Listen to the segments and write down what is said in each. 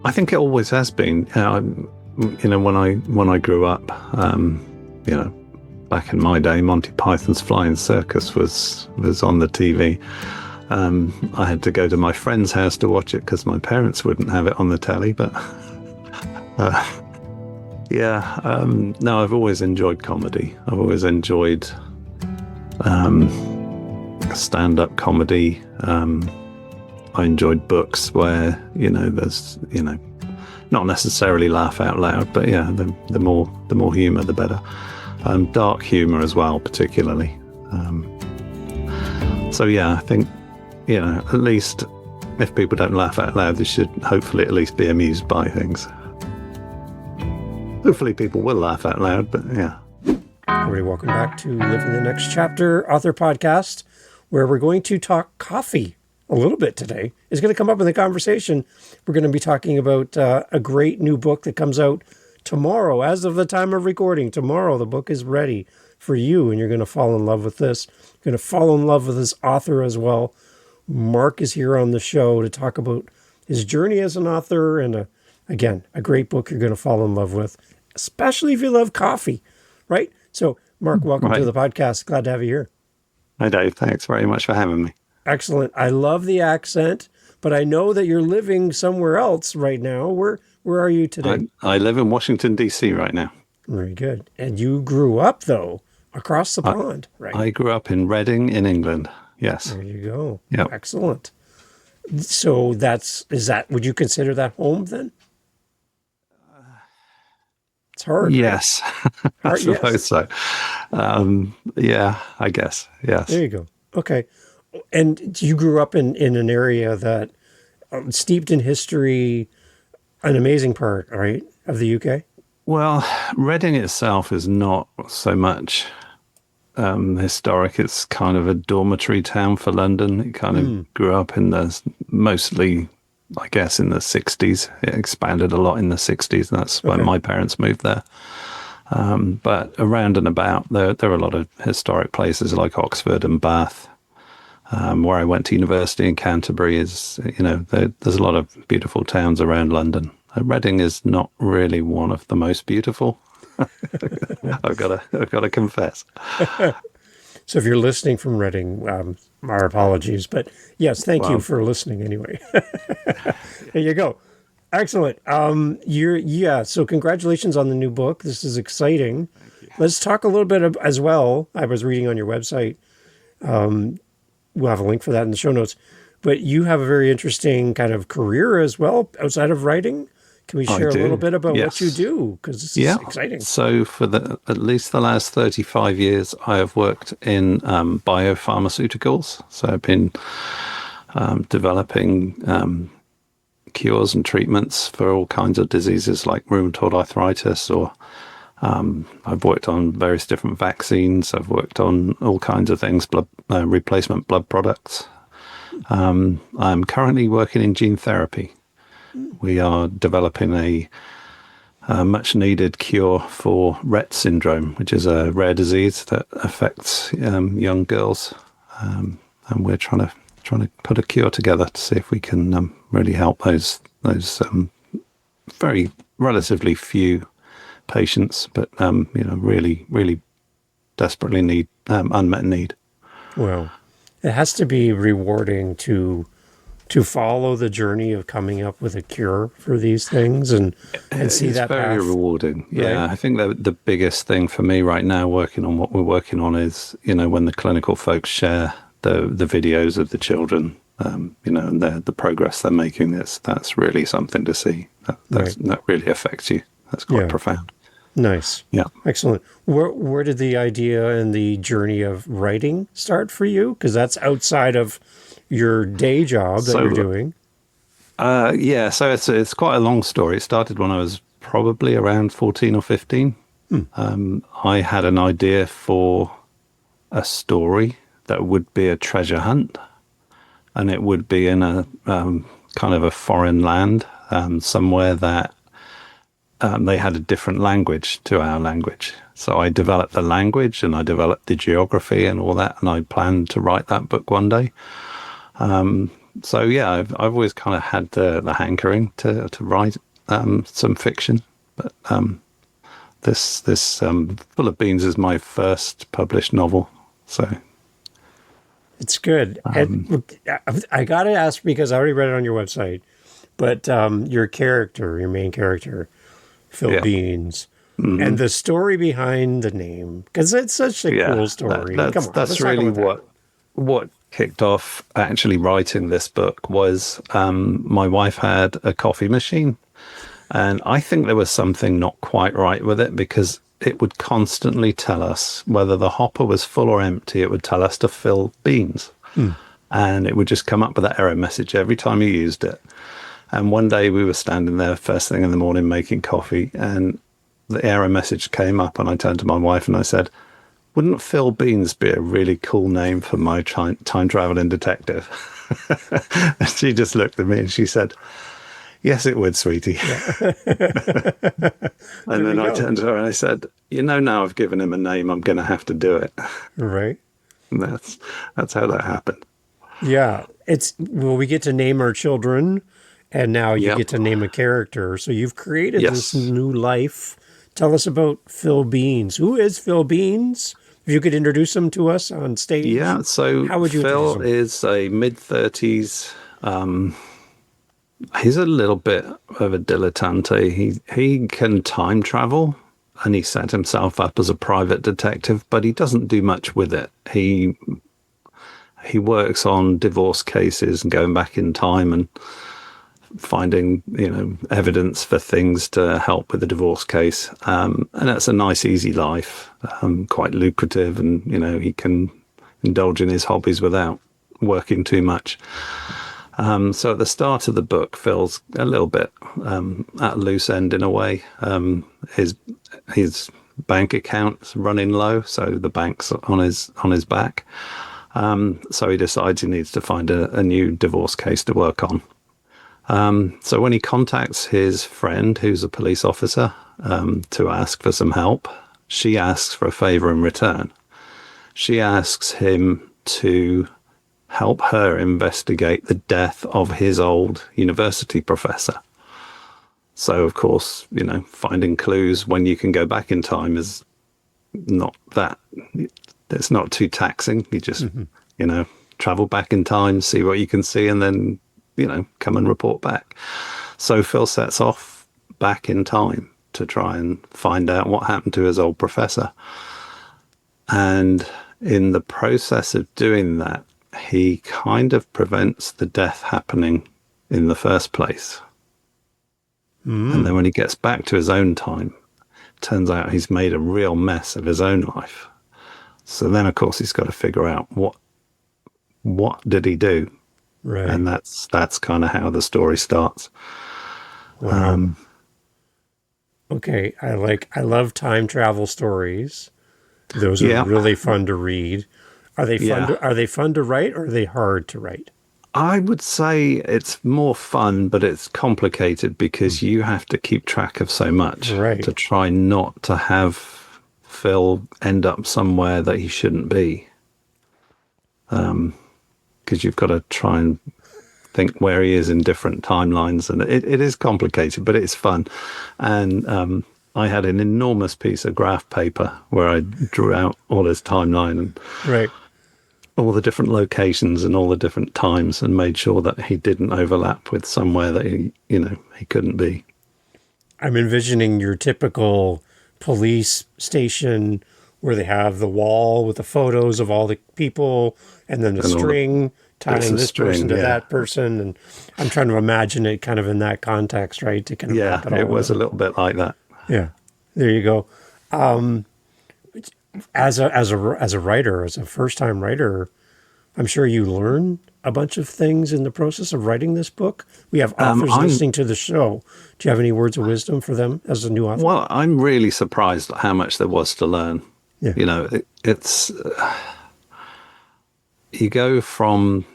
I think it always has been. When I grew up, back in my day, Monty Python's Flying Circus was on the TV. I had to go to my friend's house to watch it because my parents wouldn't have it on the telly. But no, I've always enjoyed comedy. I've always enjoyed stand-up comedy. I enjoyed books where there's not necessarily laugh out loud, but the more humour, the better. Dark humour as well, particularly. I think at least if people don't laugh out loud, they should hopefully at least be amused by things. Hopefully people will laugh out loud, but yeah. Everybody, welcome back to Living the Next Chapter Author Podcast, where we're going to talk coffee a little bit today. It's going to come up in the conversation. We're going to be talking about a great new book that comes out tomorrow. As of the time of recording, tomorrow the book is ready for you, and you're going to fall in love with this. You're going to fall in love with this author as well. Mark is here on the show to talk about his journey as an author, and again, a great book you're going to fall in love with, especially if you love coffee, right? So, Mark, welcome to the podcast. Glad to have you here. Hi, Dave. Thanks very much for having me. Excellent. I love the accent, but I know that you're living somewhere else right now. Where are you today? I live in Washington, D.C. right now. Very good. And you grew up, though, across the pond, right? I grew up in Reading in England. Yes. There you go. Yep. Excellent. So would you consider that home then? It's hard. Yes. I suppose so. I guess. Yes. There you go. Okay. And you grew up in an area that steeped in history, an amazing part, right, of the UK? Well, Reading itself is not so much historic. It's kind of a dormitory town for London. It kind of grew up mostly, I guess, in the 60s. It expanded a lot in the 60s, and that's when my parents moved there. But around and about, there are a lot of historic places like Oxford and Bath. Where I went to university in Canterbury there's a lot of beautiful towns around London. Reading is not really one of the most beautiful. I've got to confess. So if you're listening from Reading, our apologies, but yes, thank you for listening anyway. There you go. Excellent. So congratulations on the new book. This is exciting. Let's talk a little bit as well. I was reading on your website. We'll have a link for that in the show notes. But you have a very interesting kind of career as well outside of writing. Can we share a little bit about what you do? Because this is exciting. So for at least the last 35 years, I have worked in biopharmaceuticals. So I've been developing cures and treatments for all kinds of diseases like rheumatoid arthritis, or I've worked on various different vaccines. I've worked on all kinds of things, replacement blood products. I'm currently working in gene therapy. We are developing a much needed cure for Rett Syndrome, which is a rare disease that affects young girls. And we're trying to put a cure together to see if we can really help those very relatively few patients, but really, really desperately need unmet need. Well, it has to be rewarding to follow the journey of coming up with a cure for these things and see that path. It's very rewarding. Yeah, right? I think that the biggest thing for me right now, working on what we're working on, is when the clinical folks share the videos of the children, and the progress they're making. That's really something to see. That really affects you. That's quite profound. Nice. Yeah. Excellent. Where did the idea and the journey of writing start for you? Because that's outside of your day job that you're doing. So it's quite a long story. It started when I was probably around 14 or 15. I had an idea for a story that would be a treasure hunt, and it would be in a kind of a foreign land, somewhere that they had a different language to our language. So I developed the language and I developed the geography and all that, and I planned to write that book one day. So yeah, I've always kind of had the hankering to write some fiction, but this Full of Beans is my first published novel. So It's good. I got to ask because I already read it on your website, but your main character, Phil yeah. Beans, Mm-hmm. and the story behind the name, because it's such a cool story. Come on, that's really what kicked off actually writing this book was my wife had a coffee machine, and I think there was something not quite right with it because it would constantly tell us whether the hopper was full or empty. It would tell us to fill beans, and it would just come up with that error message every time you used it. And one day we were standing there first thing in the morning making coffee, and the error message came up, and I turned to my wife and I said, "Wouldn't Phil Beans be a really cool name for my time traveling detective?" And she just looked at me and she said, "Yes, it would, sweetie." Yeah. And then I turned to her and I said, now I've given him a name, I'm going to have to do it. Right. And that's how that happened. Yeah. We get to name our children, and now you get to name a character. So you've created this new life. Tell us about Phil Beans. Who is Phil Beans? If you could introduce him to us on stage. Yeah, so how would you Phil is a mid-30s. He's a little bit of a dilettante. He can time travel, and he set himself up as a private detective, but he doesn't do much with it. He works on divorce cases and going back in time and finding, evidence for things to help with the divorce case. And that's a nice, easy life, quite lucrative. And, he can indulge in his hobbies without working too much. So at the start of the book, Phil's a little bit at a loose end in a way. His bank account's running low, so the bank's on his back. So he decides he needs to find a new divorce case to work on. So when he contacts his friend, who's a police officer, to ask for some help, she asks for a favor in return. She asks him to help her investigate the death of his old university professor. So, of course, finding clues when you can go back in time is not that, it's not too taxing. You just, travel back in time, see what you can see, and then, come and report back. So Phil sets off back in time to try and find out what happened to his old professor. And in the process of doing that, he kind of prevents the death happening in the first place. And then when he gets back to his own time, it turns out he's made a real mess of his own life. So then, of course, he's got to figure out what did he do? Right. And that's kind of how the story starts. Wow. Okay. I love time travel stories. Those are really fun to read. Are they fun? Are they fun to write, or are they hard to write? I would say it's more fun, but it's complicated because you have to keep track of so much to try not to have Phil end up somewhere that he shouldn't be. Because you've got to try and think where he is in different timelines, and it is complicated, but it's fun. And I had an enormous piece of graph paper where I drew out all his timeline and all the different locations and all the different times, and made sure that he didn't overlap with somewhere that he couldn't be. I'm envisioning your typical police station where they have the wall with the photos of all the people, and then the string tying this person to that person. And I'm trying to imagine it kind of in that context, right? To kind of it was a little bit like that. Yeah, there you go. As a writer, as a first-time writer, I'm sure you learn a bunch of things in the process of writing this book. We have authors listening to the show. Do you have any words of wisdom for them as a new author? Well, I'm really surprised at how much there was to learn. Yeah. It's you go from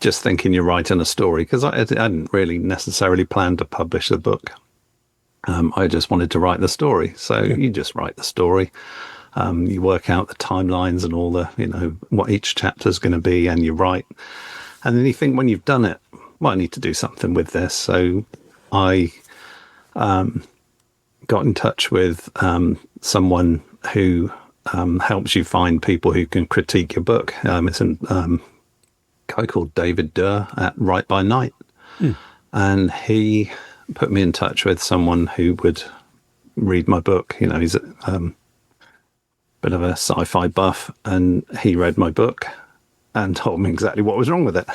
just thinking you're writing a story, because I hadn't really necessarily planned to publish a book. I just wanted to write the story. So you just write the story. You work out the timelines and all the, what each chapter is going to be, and you write. And then you think when you've done it, well, I need to do something with this. So I got in touch with someone who helps you find people who can critique your book. It's a guy called David Durr at Write by Night. And he put me in touch with someone who would read my book. You know, he's a bit of a sci-fi buff, and he read my book and told me exactly what was wrong with it.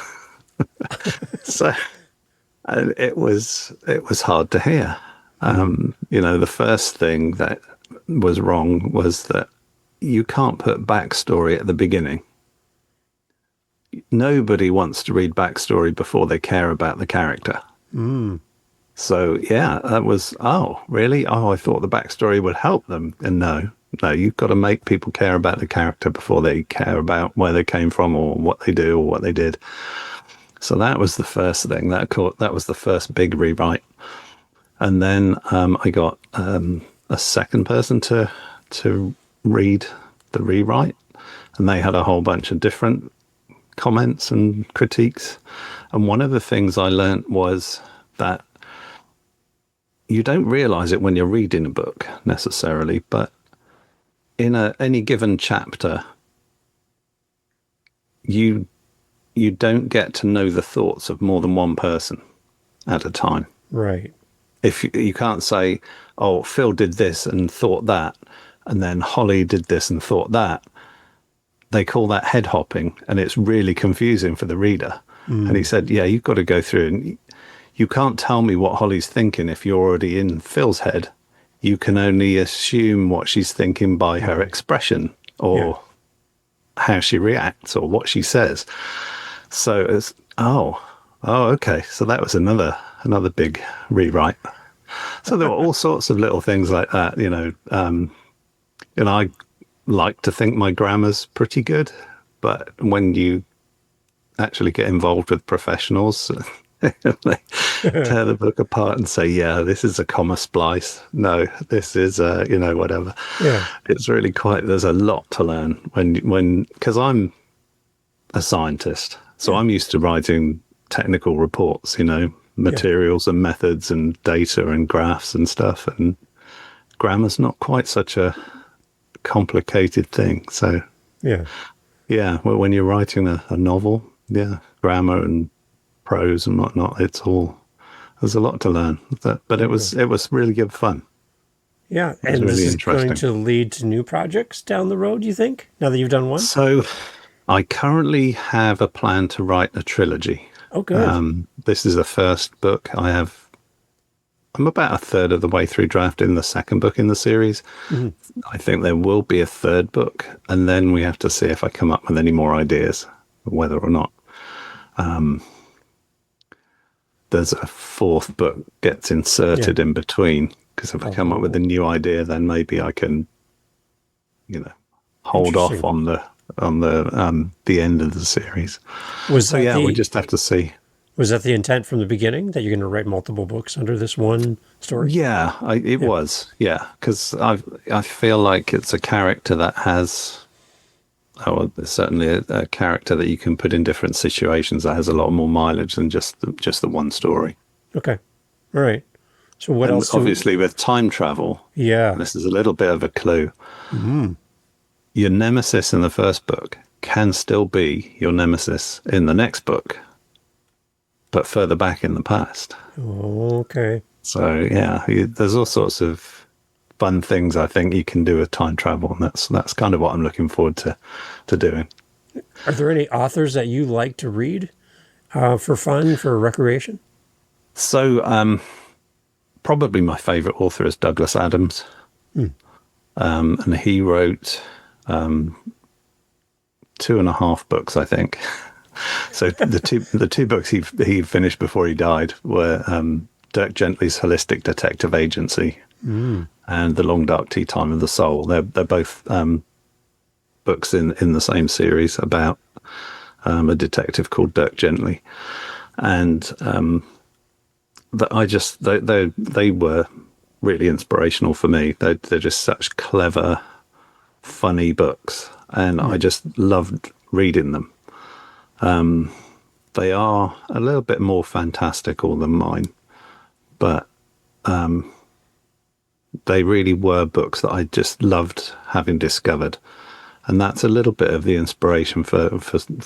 So it was hard to hear. You know, the first thing that was wrong was that you can't put backstory at the beginning. Nobody wants to read backstory before they care about the character. So yeah, that was, oh, really? Oh, I thought the backstory would help them. And no, you've got to make people care about the character before they care about where they came from or what they do or what they did. So that was the first thing. That was the first big rewrite. And then I got a second person to read the rewrite, and they had a whole bunch of different comments and critiques. And one of the things I learned was that you don't realize it when you're reading a book necessarily, but in any given chapter, you don't get to know the thoughts of more than one person at a time. Right. If you can't say, oh, Phil did this and thought that, and then Holly did this and thought that. They call that head hopping, and it's really confusing for the reader. And he said, yeah, you've got to go through, and you can't tell me what Holly's thinking if you're already in Phil's head. You can only assume what she's thinking by her expression or how she reacts or what she says. So it's, oh, okay. So that was another big rewrite. So there were all sorts of little things like that, you know. And I like to think my grammar's pretty good, but when you actually get involved with professionals, they tear the book apart and say, yeah, this is a comma splice. No, this is you know, whatever. Yeah. It's really there's a lot to learn because I'm a scientist. So I'm used to writing technical reports, you know, materials and methods and data and graphs and stuff. And grammar's not quite such a complicated thing. So well, when you're writing a novel, grammar and prose and whatnot, there's a lot to learn. But it was really good fun. Yeah, and really this is going to lead to new projects down the road, you think, now that you've done one? So I currently have a plan to write a trilogy. Oh, good. This is the first book. I'm about a third of the way through drafting the second book in the series. I think there will be a third book, and then we have to see if I come up with any more ideas, whether or not. There's a fourth book gets inserted in between, because if I come up with a new idea, then maybe I can, you know, hold off on the end of the series. We just have to see. Was that the intent from the beginning, that you're going to write multiple books under this one story? Yeah, it was. Yeah, because I feel like it's a character that has, certainly a character that you can put in different situations that has a lot more mileage than just the one story. Okay, all right. So what else? Obviously, with time travel, this is a little bit of a clue. Your nemesis in the first book can still be your nemesis in the next book, but further back in the past. Okay. So there's all sorts of fun things I think you can do with time travel, and that's kind of what I'm looking forward to doing. Are there any authors that you like to read for fun, for recreation? So probably my favorite author is Douglas Adams, and he wrote 2.5 books, I think. So the two books he finished before he died were Dirk Gently's Holistic Detective Agency and The Long Dark Tea Time of the Soul. They're both books in the same series about a detective called Dirk Gently, and they were really inspirational for me. They're just such clever, funny books, and I just loved reading them. they are a little bit more fantastical than mine, but they really were books that I just loved having discovered. And that's a little bit of the inspiration for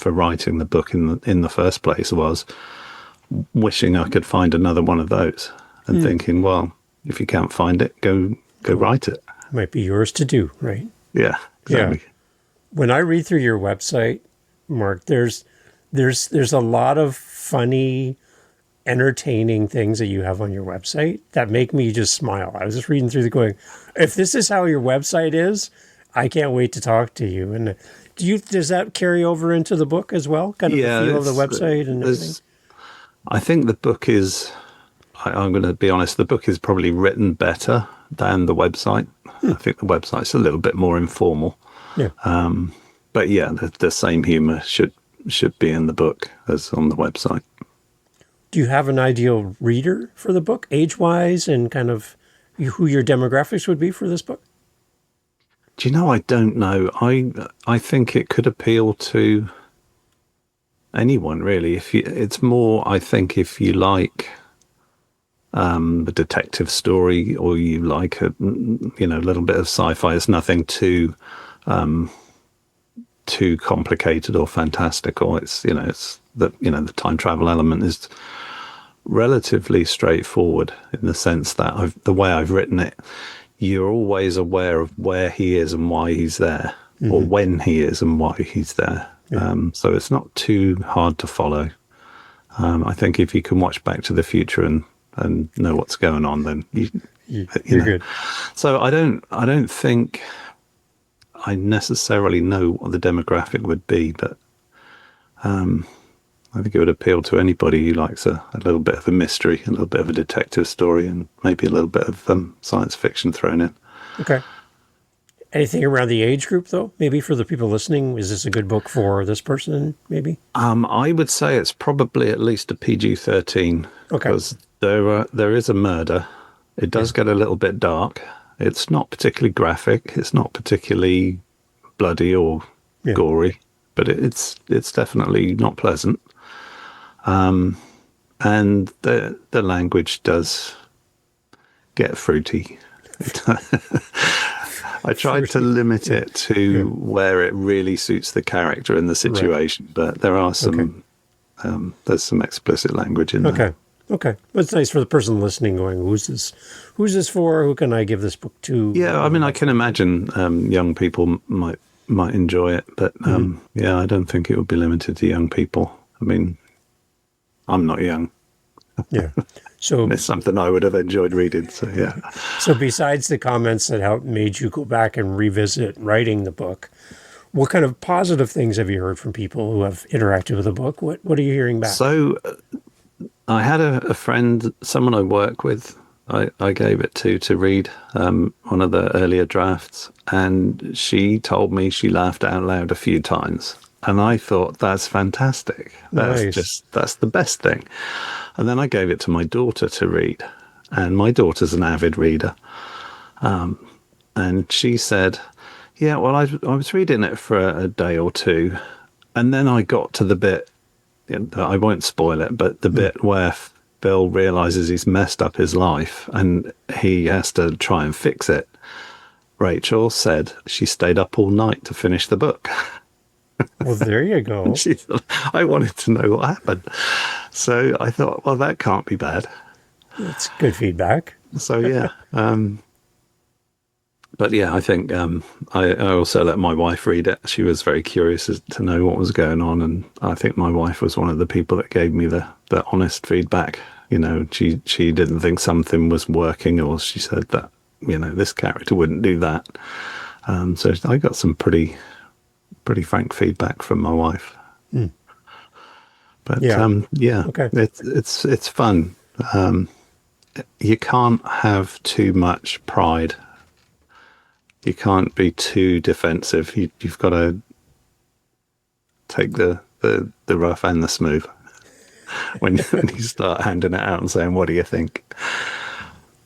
writing the book in the first place, was wishing I could find another one of those and thinking, well, if you can't find it, go write it. Might be yours to do, right? Yeah, exactly. Yeah. When I read through your website, Mark, there's a lot of funny, entertaining things that you have on your website that make me just smile. I was just reading through going, if this is how your website is, I can't wait to talk to you. And does that carry over into the book as well? Kind of the feel of the website and everything? I think the book is, I'm going to be honest, the book is probably written better than the website. I think the website's a little bit more informal. Yeah. But yeah, the same humor should be in the book as on the website. Do you have an ideal reader for the book, age-wise, and kind of who your demographics would be for this book? Do you know, I don't know. I think it could appeal to anyone, really. It's more, I think, if you like the detective story, or you like a little bit of sci-fi. It's nothing too complicated or fantastical. It's the time travel element is relatively straightforward in the sense that the way I've written it, you're always aware of where he is and why he's there, or when he is and why he's there. Yeah. So it's not too hard to follow. I think if you can watch Back to the Future and know what's going on, then you're good. So I don't think I necessarily know what the demographic would be, but I think it would appeal to anybody who likes a little bit of a mystery, a little bit of a detective story, and maybe a little bit of science fiction thrown in. Okay. Anything around the age group, though? Maybe for the people listening, is this a good book for this person, maybe? I would say it's probably at least a PG-13. Okay. Because there is a murder. It does get a little bit dark. It's not particularly graphic. It's not particularly bloody or gory, but it's definitely not pleasant. And the language does get fruity. I tried to limit it to where it really suits the character and the situation, but there are some there's some explicit language in there. Okay. Well, it's nice for the person listening going, who's this for? Who can I give this book to? Yeah, I mean, I can imagine young people might enjoy it, but I don't think it would be limited to young people. I mean, I'm not young. Yeah. So it's something I would have enjoyed reading. So, yeah. So besides the comments that made you go back and revisit writing the book, what kind of positive things have you heard from people who have interacted with the book? What are you hearing back? So I had a friend, someone I work with, I gave it to read one of the earlier drafts, and she told me she laughed out loud a few times. And I thought, that's fantastic. That's the best thing. And then I gave it to my daughter to read. And my daughter's an avid reader. And she said, yeah, well, I was reading it for a day or two. And then I got to the bit, I won't spoil it, but the bit where Bill realizes he's messed up his life and he has to try and fix it. Rachel said she stayed up all night to finish the book. Well, there you go. She thought, I wanted to know what happened. So I thought, well, that can't be bad. That's good feedback. So, yeah. But, yeah, I think I also let my wife read it. She was very curious to know what was going on. And I think my wife was one of the people that gave me the honest feedback. You know, she didn't think something was working, or she said that, this character wouldn't do that. So I got some pretty frank feedback from my wife. But okay. It's fun. You can't have too much pride. You can't be too defensive. You've got to take the rough and the smooth when you start handing it out and saying, what do you think?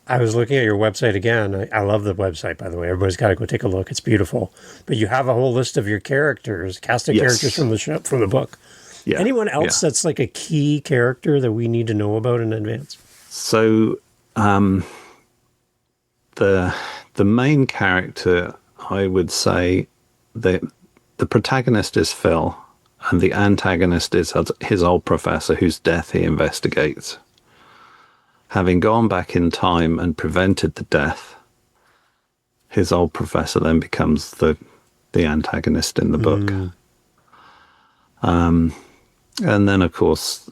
I was looking at your website again. I love the website, by the way. Everybody's got to go take a look. It's beautiful. But you have a whole list of your characters, cast of characters from the book. Yeah. Anyone else that's like a key character that we need to know about in advance? So the main character, I would say, the protagonist is Phil, and the antagonist is his old professor, whose death he investigates. Having gone back in time and prevented the death, his old professor then becomes the antagonist in the book. And then, of course,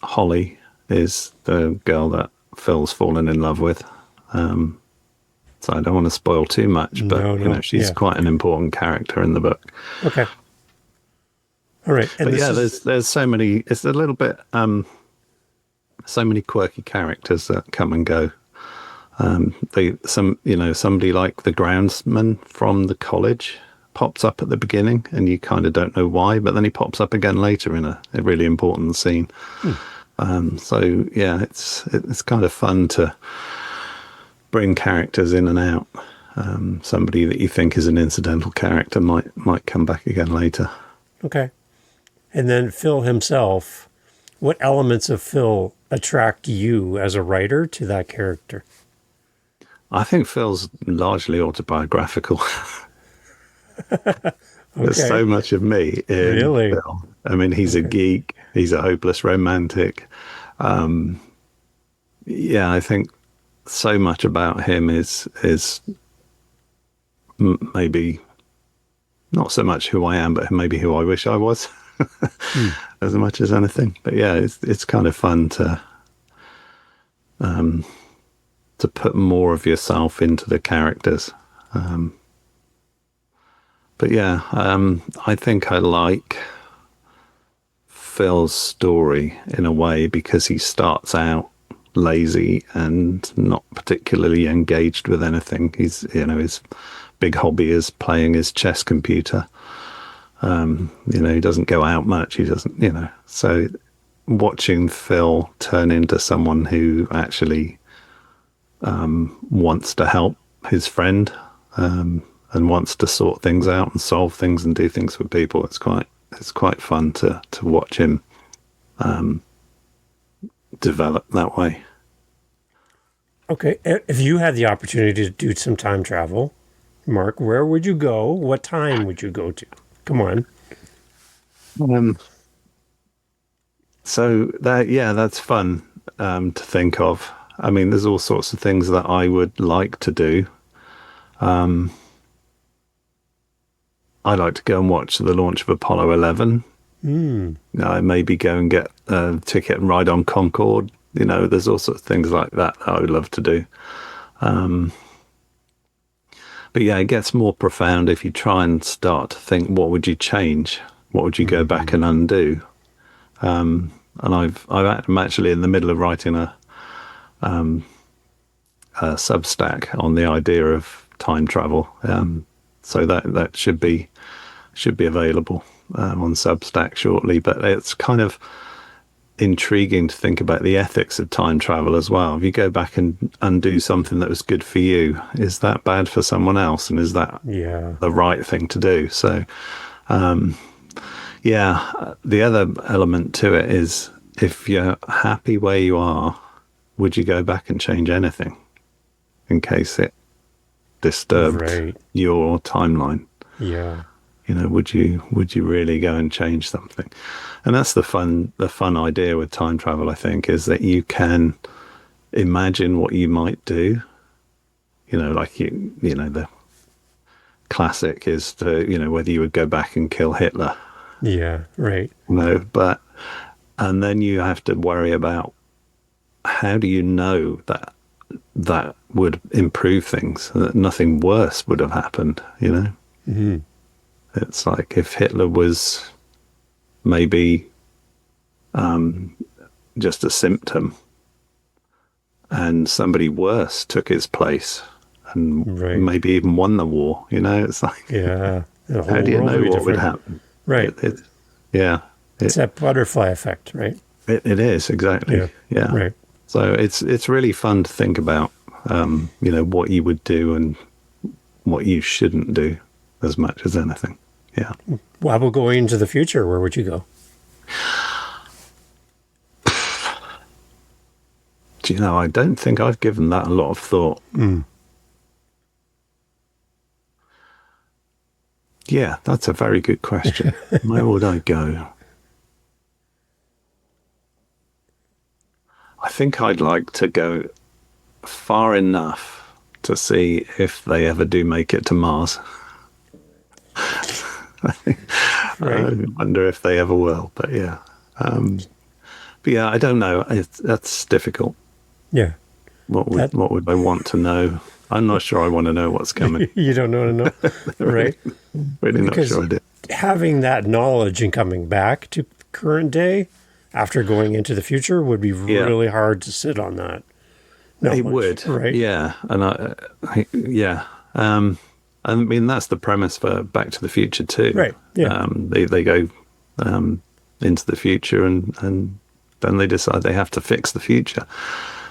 Holly is the girl that Phil's fallen in love with. So I don't want to spoil too much, but you know, she's quite an important character in the book. Okay. All right. And but yeah, there's so many. It's a little bit so many quirky characters that come and go. Somebody like the groundsman from the college pops up at the beginning, and you kind of don't know why, but then he pops up again later in a really important scene. So yeah, it's kind of fun to bring characters in and out. Somebody that you think is an incidental character might come back again later. Okay. And then Phil himself, what elements of Phil attract you as a writer to that character? I think Phil's largely autobiographical. There's so much of me in Phil. I mean, he's a geek. He's a hopeless romantic. Yeah, I think so much about him is maybe not so much who I am, but maybe who I wish I was, as much as anything. But yeah, it's kind of fun to put more of yourself into the characters. But yeah, I think I like Phil's story in a way because he starts out lazy and not particularly engaged with anything. His big hobby is playing his chess computer. He doesn't go out much. He doesn't, so watching Phil turn into someone who actually wants to help his friend and wants to sort things out and solve things and do things for people, it's quite fun to watch him develop that way. Okay. If you had the opportunity to do some time travel, Mark, where would you go? What time would you go to? Come on. So that's fun to think of. I mean, there's all sorts of things that I would like to do. I'd like to go and watch the launch of Apollo 11. Maybe go and get a ticket and ride on Concorde. There's all sorts of things like that I would love to do. But yeah, it gets more profound if you try and start to think, what would you change? What would you go back and undo? And I'm actually in the middle of writing a Substack on the idea of time travel. So that should be available on Substack shortly. But it's kind of intriguing to think about the ethics of time travel as well. If you go back and undo something that was good for you, is that bad for someone else? And is that the right thing to do? So, the other element to it is, if you're happy where you are, would you go back and change anything in case it disturbed your timeline? Yeah. Would you really go and change something? And that's the fun idea with time travel, I think, is that you can imagine what you might do. The classic is to, whether you would go back and kill Hitler. Yeah, right. And then you have to worry about, how do you know that would improve things, that nothing worse would have happened, Mm-hmm. It's like if Hitler was maybe just a symptom and somebody worse took his place and maybe even won the war, it's like, how do you know what would happen? Right. It's that butterfly effect, right? It is, exactly. Yeah. Right. So it's really fun to think about, what you would do and what you shouldn't do as much as anything. Yeah. Well, how about going into the future? Where would you go? Do you know, I don't think I've given that a lot of thought. Yeah, that's a very good question. Where would I go? I think I'd like to go far enough to see if they ever do make it to Mars. Right. I wonder if they ever will, but yeah. But yeah, I don't know. That's difficult. Yeah. What would I want to know? I'm not sure I want to know what's coming. You don't know to know, right? Really not Because sure I do. having that knowledge and coming back to current day after going into the future would be really hard to sit on that. It would, right? Yeah, and I mean that's the premise for Back to the Future too. Right. Yeah. They go into the future and then they decide they have to fix the future.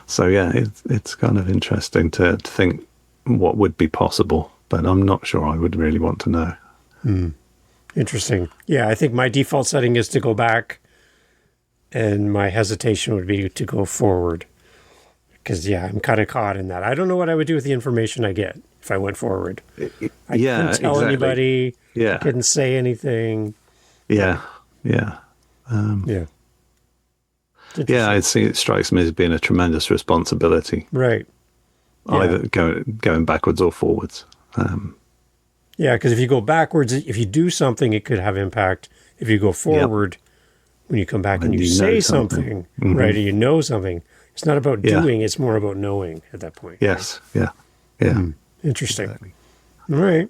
So yeah, it's kind of interesting to think what would be possible, but I'm not sure I would really want to know. Interesting. Yeah, I think my default setting is to go back, and my hesitation would be to go forward. Because, yeah, I'm kind of caught in that. I don't know what I would do with the information I get if I went forward. I couldn't tell anybody. Yeah. I couldn't say anything. Yeah. Yeah. Yeah, I see. It strikes me as being a tremendous responsibility. Right. Yeah. Either going backwards or forwards. Yeah, because if you go backwards, if you do something, it could have impact. If you go forward, when you come back and you say something, right, or you know something, it's not about doing, it's more about knowing at that point. Yes, right? Yeah. Interesting. Exactly. All right.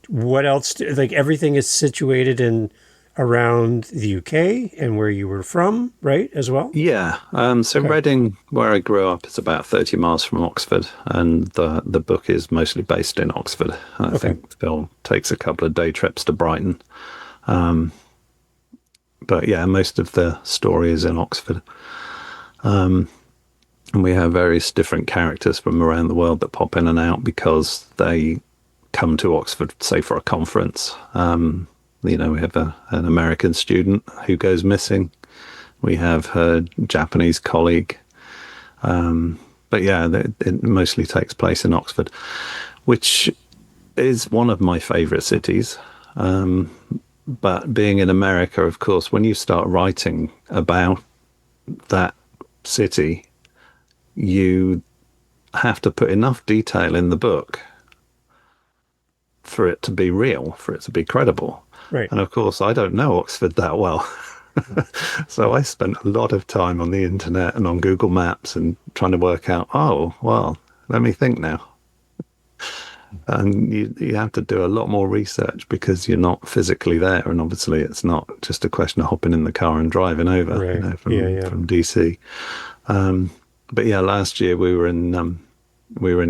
What else? Like everything is situated in around the UK and where you were from, right, as well? Yeah. So Reading, where I grew up, is about 30 miles from Oxford, and the book is mostly based in Oxford. I think Phil takes a couple of day trips to Brighton. But yeah, most of the story is in Oxford. And we have various different characters from around the world that pop in and out because they come to Oxford, say, for a conference. We have an American student who goes missing. We have her Japanese colleague. But yeah, it mostly takes place in Oxford, which is one of my favorite cities. But being in America, of course, when you start writing about that city, you have to put enough detail in the book for it to be real, for it to be credible. Right. And of course, I don't know Oxford that well. So I spent a lot of time on the internet and on Google Maps and trying to work out, let me think now. And you have to do a lot more research because you're not physically there. And obviously it's not just a question of hopping in the car and driving over from DC. But yeah, last year we were in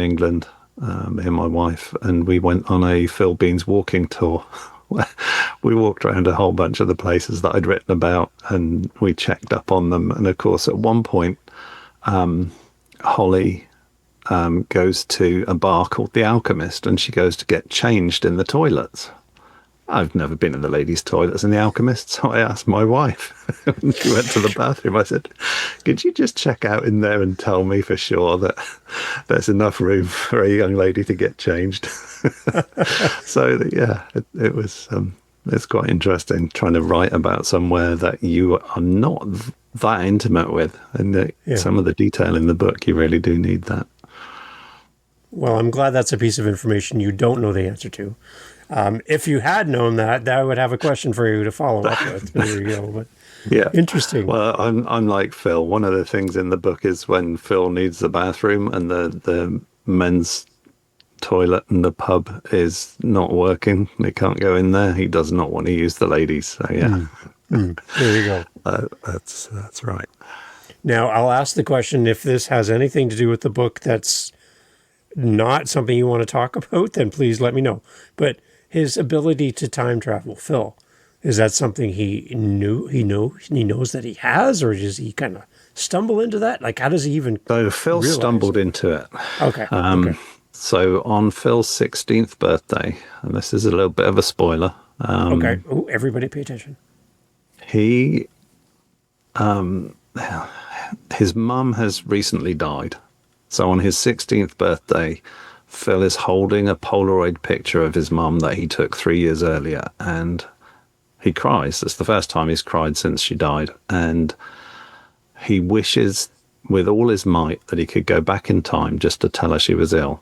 England, me and my wife, and we went on a Phil Bean's walking tour. We walked around a whole bunch of the places that I'd written about, and we checked up on them. And of course, at one point, Holly goes to a bar called The Alchemist, and she goes to get changed in the toilets. I've never been in the ladies' toilets in The Alchemist, so I asked my wife when she went to the bathroom. I said, could you just check out in there and tell me for sure that there's enough room for a young lady to get changed? So, it was it's quite interesting trying to write about somewhere that you are not that intimate with. And some of the detail in the book, you really do need that. Well, I'm glad that's a piece of information you don't know the answer to. If you had known that, I would have a question for you to follow up with. There you go. But yeah, interesting. Well, I'm like Phil. One of the things in the book is when Phil needs the bathroom and the men's toilet in the pub is not working. They can't go in there. He does not want to use the ladies. So yeah, there you go. That's right. Now I'll ask the question: if this has anything to do with the book that's not something you want to talk about, then please let me know. But his ability to time travel, Phil, is that something he knows that he has, or does he kind of stumble into that? Like, how does he even? So Phil realize? stumbled into it. Okay. So on Phil's 16th birthday, and this is a little bit of a spoiler. Okay. Oh, everybody pay attention. He, his mum has recently died. So on his 16th birthday, Phil is holding a Polaroid picture of his mum that he took 3 years earlier, and he cries. It's the first time he's cried since she died, and he wishes with all his might that he could go back in time just to tell her she was ill.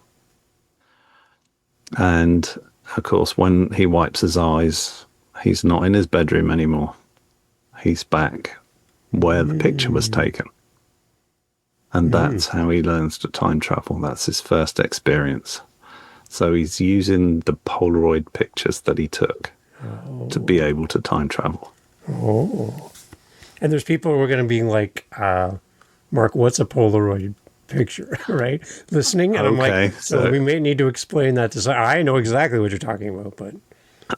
And of course, when he wipes his eyes, he's not in his bedroom anymore. He's back where the picture was taken. And that's how he learns to time travel. That's his first experience. So he's using the Polaroid pictures that he took to be able to time travel. Oh. And there's people who are going to be like, Mark, what's a Polaroid picture, right? Listening. And Okay, I'm like, so we may need to explain that to some. I know exactly what you're talking about, but.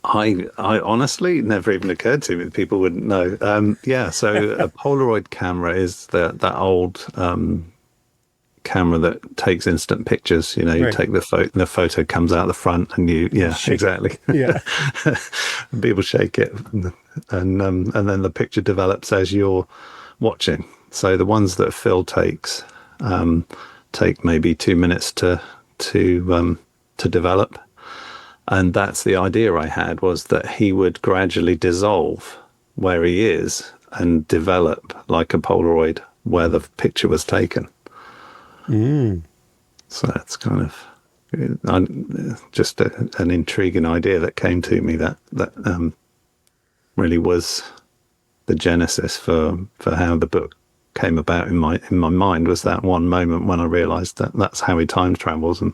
I honestly never even occurred to me that people wouldn't know. So a Polaroid camera is that old camera that takes instant pictures. You know, you take the photo, and the photo comes out the front, and exactly. Yeah, people shake it, and then the picture develops as you're watching. So the ones that Phil takes take maybe 2 minutes to develop. And that's the idea I had, was that he would gradually dissolve where he is and develop like a Polaroid where the picture was taken. So that's kind of just an intriguing idea that came to me that really was the genesis for how the book came about in my mind, was that one moment when I realized that that's how he time travels, and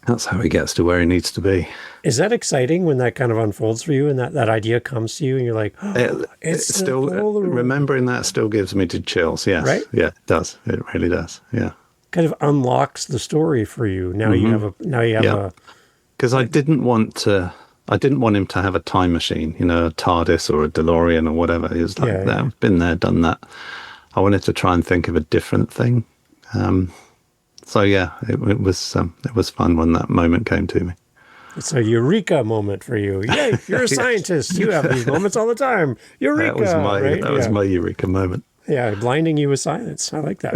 that's how he gets to where he needs to be. Is that exciting when that kind of unfolds for you and that idea comes to you and you're like, it's still remembering that still gives me the chills. Yes. Right? Yeah, it does. It really does. Yeah. Kind of unlocks the story for you. Now you have a, because I didn't want him to have a time machine, you know, a TARDIS or a DeLorean or whatever. He was like, I've been there, done that. I wanted to try and think of a different thing. So yeah, it was fun when that moment came to me. It's a eureka moment for you. Yay, you're a scientist. You have these moments all the time. Eureka! That was my eureka moment. Yeah, blinding you with science. I like that.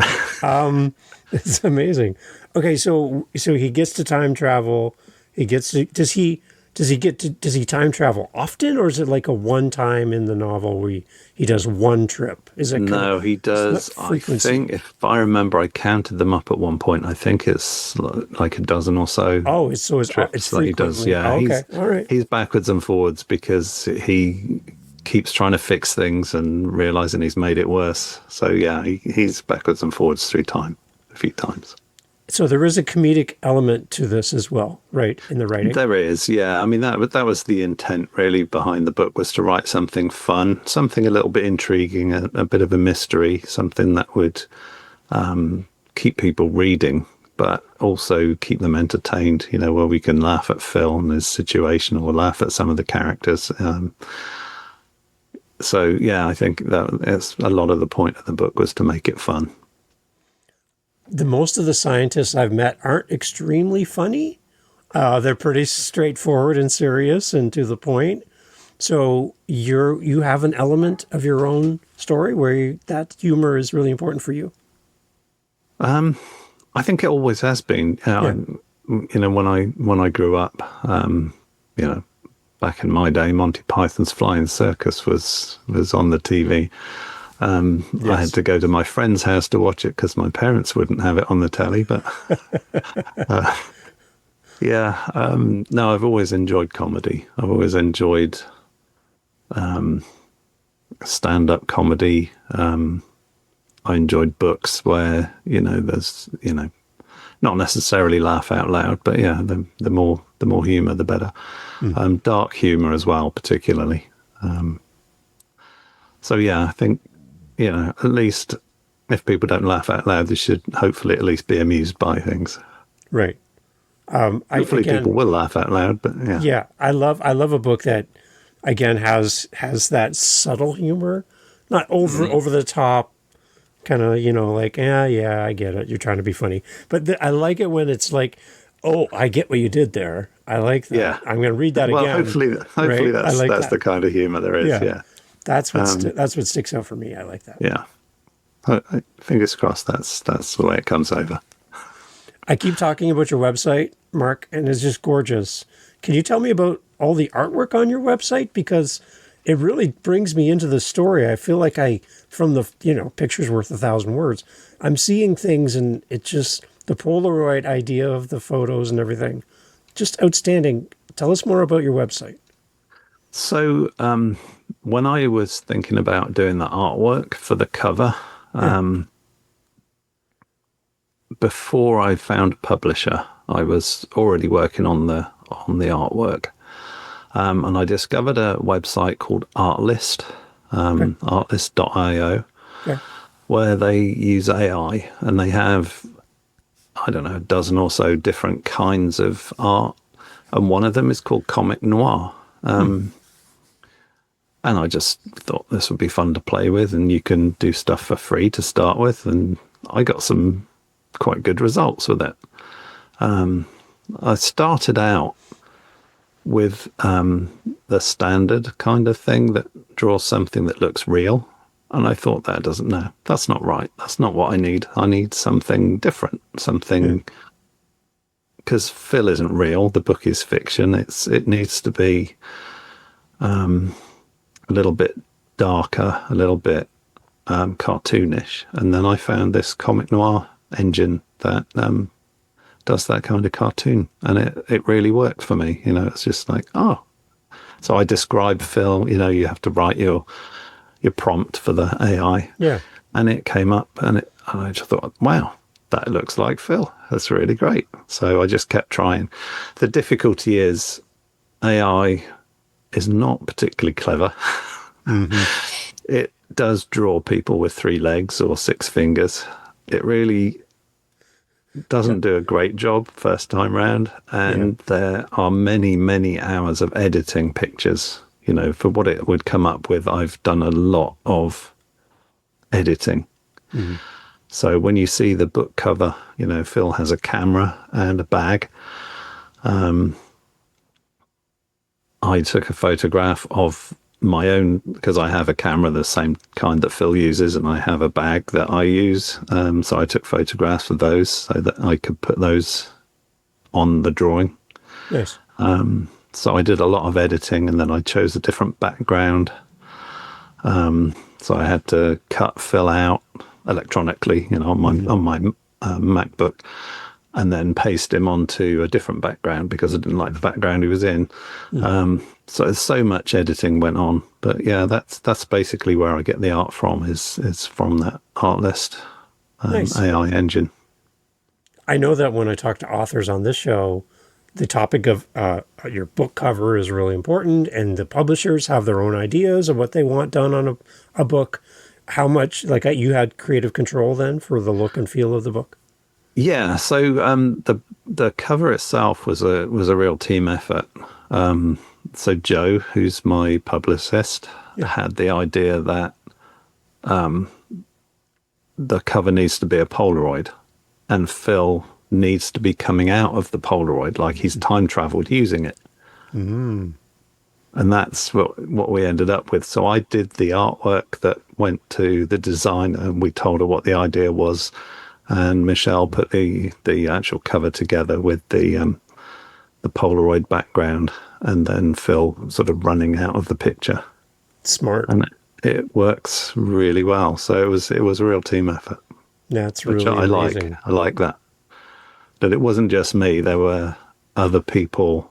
It's amazing. Okay, so he gets to time travel. Does he time travel often, or is it like a one time in the novel where he does one trip? Is it? No, he does. I think, if I remember, I counted them up at one point. I think it's like a dozen or so. Oh, it's that he does. Yeah. Oh, okay. All right. He's backwards and forwards because he keeps trying to fix things and realizing he's made it worse. So yeah, he's backwards and forwards through time a few times. So there is a comedic element to this as well, right, in the writing? There is, yeah. I mean, that was the intent, really, behind the book, was to write something fun, something a little bit intriguing, a bit of a mystery, something that would keep people reading, but also keep them entertained, you know, where we can laugh at Phil and his situation or laugh at some of the characters. So, yeah, I think that's a lot of the point of the book, was to make it fun. Most of the scientists I've met aren't extremely funny. They're pretty straightforward and serious and to the point. So you have an element of your own story where that humor is really important for you. I think it always has been. You know, when I grew up, you know, back in my day, Monty Python's Flying Circus was on the TV. I had to go to my friend's house to watch it because my parents wouldn't have it on the telly. But no, I've always enjoyed comedy. I've always enjoyed stand-up comedy. I enjoyed books where, you know, there's, you know, not necessarily laugh out loud, but yeah, the more humor, the better. Dark humor as well, particularly. So yeah, I think, you know, at least if people don't laugh out loud, they should hopefully at least be amused by things. Right. Hopefully people will laugh out loud, but yeah. Yeah, I love a book that, again, has that subtle humor, not over the top, kind of, like, yeah, I get it. You're trying to be funny. But I like it when it's like, oh, I get what you did there. I like that. Yeah. I'm going to read that Well, again. hopefully Right? I like that's that. the kind of humor there is. Yeah. Yeah. That's what sticks out for me. I like that. Yeah. Fingers crossed that's the way it comes over. I keep talking about your website, Mark, and it's just gorgeous. Can you tell me about all the artwork on your website? Because it really brings me into the story. I feel like from the, picture's worth 1,000 words, I'm seeing things, and it's just the Polaroid idea of the photos and everything. Just outstanding. Tell us more about your website. So, when I was thinking about doing the artwork for the cover, before I found a publisher, I was already working on the artwork, and I discovered a website called Artlist, artlist.io, where they use AI, and they have, I don't know, a dozen or so different kinds of art, and one of them is called comic noir. And I just thought this would be fun to play with, and you can do stuff for free to start with, and I got some quite good results with it. I started out with the standard kind of thing that draws something that looks real, and I thought that's not right. That's not what I need. I need something different, something, because Phil isn't real. The book is fiction. It needs to be a little bit darker, a little bit cartoonish. And then I found this comic noir engine that does that kind of cartoon, and it really worked for me. It's just like, oh. So I described Phil. You have to write your prompt for the AI, and it came up, and I just thought, wow, that looks like Phil. That's really great. So I just kept trying. The difficulty is AI is not particularly clever. It does draw people with 3 legs or 6 fingers. It really doesn't do a great job first time round, and there are many, many hours of editing pictures. For what it would come up with, I've done a lot of editing. So when you see the book cover, Phil has a camera and a bag. I took a photograph of my own, because I have a camera, the same kind that Phil uses, and I have a bag that I use. So I took photographs of those so that I could put those on the drawing. Nice. So I did a lot of editing, and then I chose a different background. So I had to cut Phil out electronically, on my MacBook, and then paste him onto a different background because I didn't like the background he was in. So much editing went on, but yeah, that's basically where I get the art from, is from that Artlist Nice. AI engine. I know that when I talk to authors on this show, the topic of your book cover is really important, and the publishers have their own ideas of what they want done on a book. How much, you had creative control then for the look and feel of the book? Yeah, so the cover itself was a real team effort. So Joe, who's my publicist, had the idea that the cover needs to be a Polaroid, and Phil needs to be coming out of the Polaroid like he's time traveled using it. And that's what we ended up with. So I did the artwork that went to the designer, and we told her what the idea was. And Michelle put the actual cover together with the Polaroid background, and then Phil sort of running out of the picture. Smart. And it works really well. So it was a real team effort. That's really amazing. I like that. But it wasn't just me. There were other people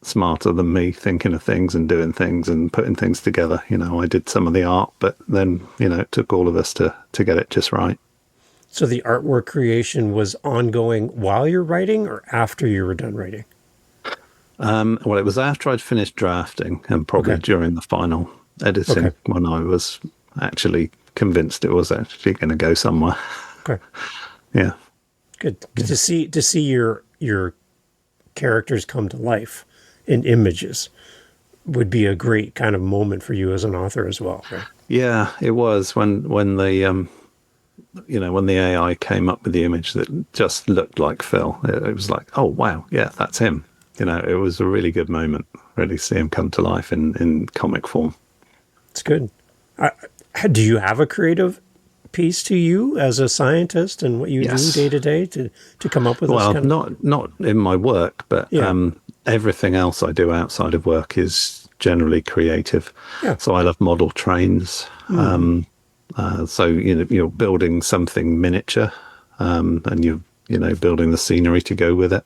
smarter than me thinking of things and doing things and putting things together. I did some of the art, but then, it took all of us to get it just right. So the artwork creation was ongoing while you're writing or after you were done writing? Well, it was after I'd finished drafting, and probably during the final editing when I was actually convinced it was actually going to go somewhere. Okay. Yeah. Good. To see your characters come to life in images would be a great kind of moment for you as an author as well, right? Yeah, it was when when the AI came up with the image that just looked like Phil. It was like, oh wow, yeah, that's him. It was a really good moment. Really see him come to life in comic form. It's good. Do you have a creative piece to you as a scientist and what you do Yes. day to day to come up with this Well, kind of? not in my work, but Yeah. everything else I do outside of work is generally creative. Yeah. So I love model trains. So you're building something miniature, and you're building the scenery to go with it.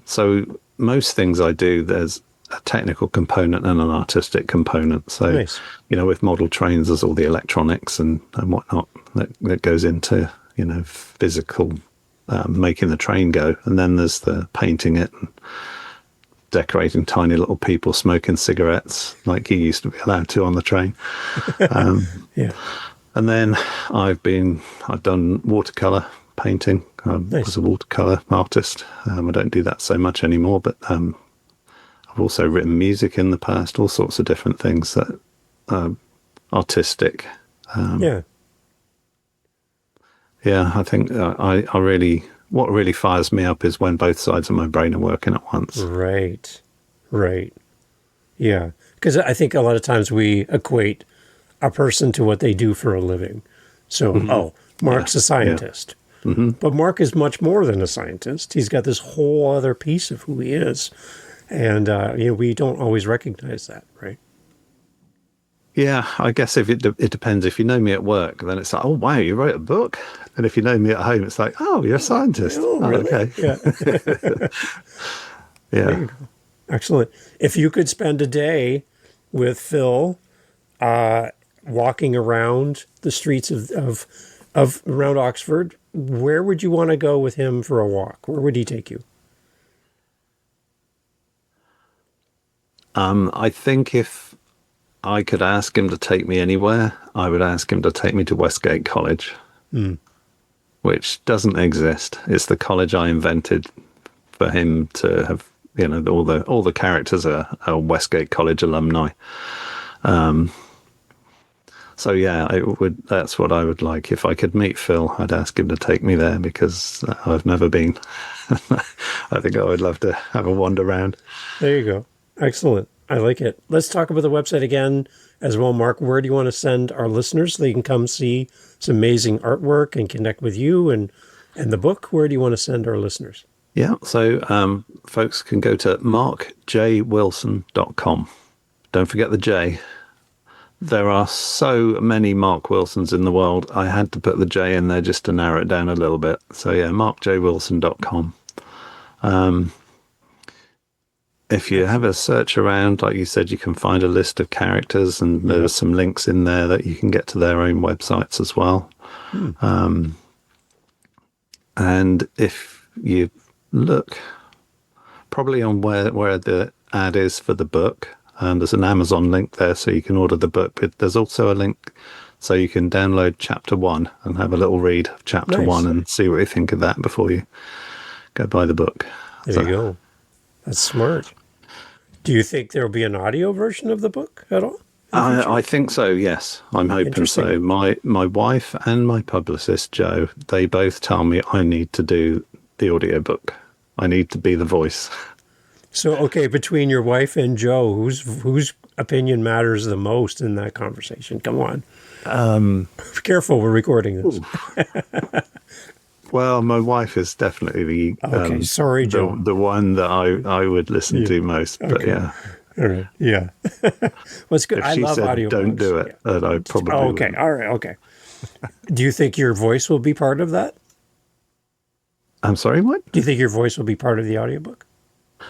So most things I do, there's a technical component and an artistic component. So, Nice. with model trains, there's all the electronics and whatnot that goes into, physical, making the train go. And then there's the painting it and decorating tiny little people smoking cigarettes like you used to be allowed to on the train. Yeah. And then I've done watercolor painting. I Nice. was a watercolor artist. I don't do that so much anymore, but I've also written music in the past, all sorts of different things that artistic. Yeah. Yeah, I think what really fires me up is when both sides of my brain are working at once. Right. Right. Yeah. Because I think a lot of times we equate a person to what they do for a living. So, Mark's a scientist. Yeah. Mm-hmm. But Mark is much more than a scientist. He's got this whole other piece of who he is. And, we don't always recognize that, right? Yeah, I guess if it depends. If you know me at work, then it's like, oh, wow, you wrote a book. And if you know me at home, it's like, oh, you're a scientist. Oh, really? Okay. Yeah. Yeah. There you go. Excellent. If you could spend a day with Phil walking around the streets of around Oxford, where would you want to go with him for a walk? Where would he take you? I think if I could ask him to take me anywhere, I would ask him to take me to Westgate College, which doesn't exist. It's the college I invented for him to have. All the characters are Westgate College alumni. So yeah, that's what I would like. If I could meet Phil, I'd ask him to take me there because I've never been. I think I would love to have a wander around. There you go. Excellent. I like it. Let's talk about the website again as well, Mark. Where do you want to send our listeners so they can come see some amazing artwork and connect with you and the book? Where do you want to send our listeners? Yeah, so folks can go to markjwilson.com. Don't forget the J. There are so many Mark Wilsons in the world. I had to put the J in there just to narrow it down a little bit. So yeah, markjwilson.com. If you have a search around, like you said, you can find a list of characters, and there are some links in there that you can get to their own websites as well. And if you look probably on where the ad is for the book, there's an Amazon link there, so you can order the book. But there's also a link so you can download chapter 1 and have a little read of chapter 1 and see what you think of that before you go buy the book. There you go. That's smart. Do you think there will be an audio version of the book at all? I think so, yes. I'm hoping so. My wife and my publicist, Joe, they both tell me I need to do the audiobook. I need to be the voice. So, okay, between your wife and Joe, whose opinion matters the most in that conversation? Come on. Be careful, we're recording this. Well, my wife is definitely the sorry, Joe. The one that I would listen to most. But yeah. All right. Yeah. Well, it's good. If she love said audio. don't do it, then I probably okay. wouldn't. All right. Okay. Do you think your voice will be part of that? I'm sorry, what? Do you think your voice will be part of the audiobook?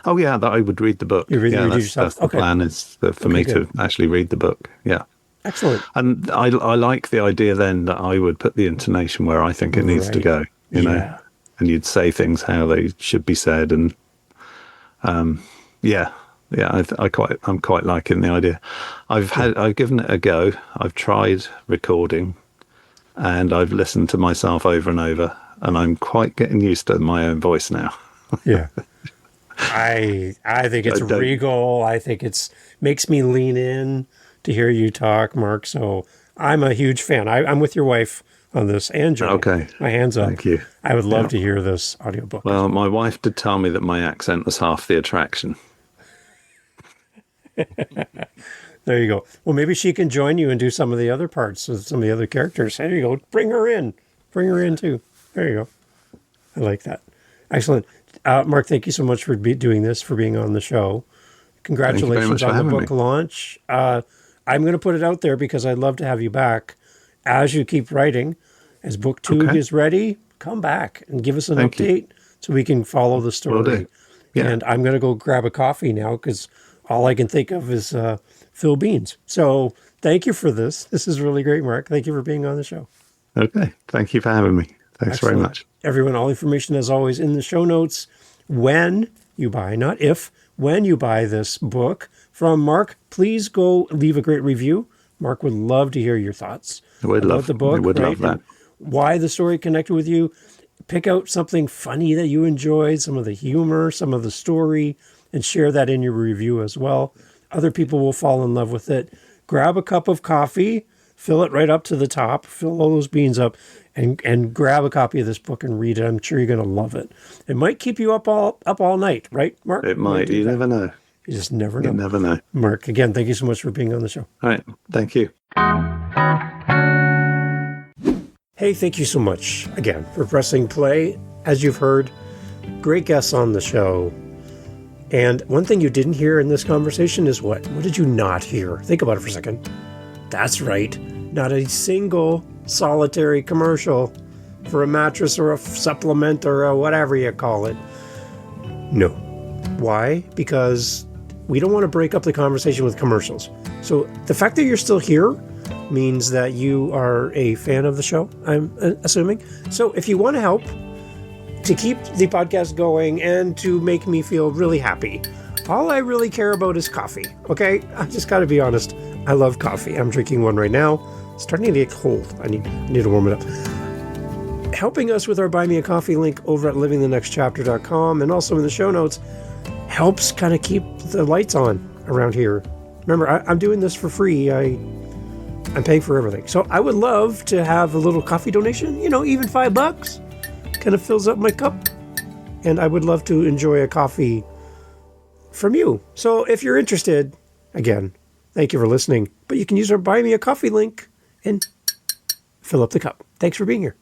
Oh, yeah, that I would read the book. You read it that's yourself? the plan is for me to actually read the book. Yeah. Excellent. And I like the idea then that I would put the intonation where I think it needs to go, you know, and you'd say things how they should be said. And I'm quite liking the idea. I've given it a go. I've tried recording and I've listened to myself over and over, and I'm quite getting used to my own voice now. Yeah. I think it's regal. I think makes me lean in to hear you talk, Mark. So I'm a huge fan. I'm with your wife on this, and Joe. Okay. My hands up. Thank you. I would love to hear this audiobook. Well, my wife did tell me that my accent was half the attraction. There you go. Well, maybe she can join you and do some of the other parts of some of the other characters. There you go. Bring her in. Bring her in too. There you go. I like that. Excellent. Mark, thank you so much for doing this, for being on the show. Congratulations on the book launch. I'm going to put it out there because I'd love to have you back as you keep writing. As book 2 is ready, come back and give us an update so we can follow the story. Will do. Yeah. And I'm going to go grab a coffee now because all I can think of is Phil Beans. So thank you for this. This is really great, Mark. Thank you for being on the show. Okay. Thank you for having me. Thanks very much. Everyone, all information, as always, in the show notes. When you buy, not if, when you buy this book from Mark, please go leave a great review. Mark would love to hear your thoughts about the book. Would love that. Why the story connected with you. Pick out something funny that you enjoyed, some of the humor, some of the story, and share that in your review as well. Other people will fall in love with it. Grab a cup of coffee, fill it right up to the top, fill all those beans up, and grab a copy of this book and read it. I'm sure you're going to love it. It might keep you up all night, right, Mark? It might. You never know. You just never know. You never know. Mark, again, thank you so much for being on the show. All right. Thank you. Hey, thank you so much again for pressing play. As you've heard, great guests on the show. And one thing you didn't hear in this conversation is what? What did you not hear? Think about it for a second. That's right. Not a single solitary commercial for a mattress or a supplement or a whatever you call it. No. Why? Because we don't want to break up the conversation with commercials. So the fact that you're still here means that you are a fan of the show, I'm assuming. So if you want to help to keep the podcast going and to make me feel really happy, all I really care about is coffee, okay? I just got to be honest. I love coffee. I'm drinking one right now. It's starting to get cold. I need to warm it up. Helping us with our Buy Me a Coffee link over at livingthenextchapter.com and also in the show notes helps kind of keep the lights on around here. Remember, I'm doing this for free. I'm paying for everything. So I would love to have a little coffee donation, even $5 kind of fills up my cup. And I would love to enjoy a coffee from you. So if you're interested, again, thank you for listening. But you can use our Buy Me a Coffee link and fill up the cup. Thanks for being here.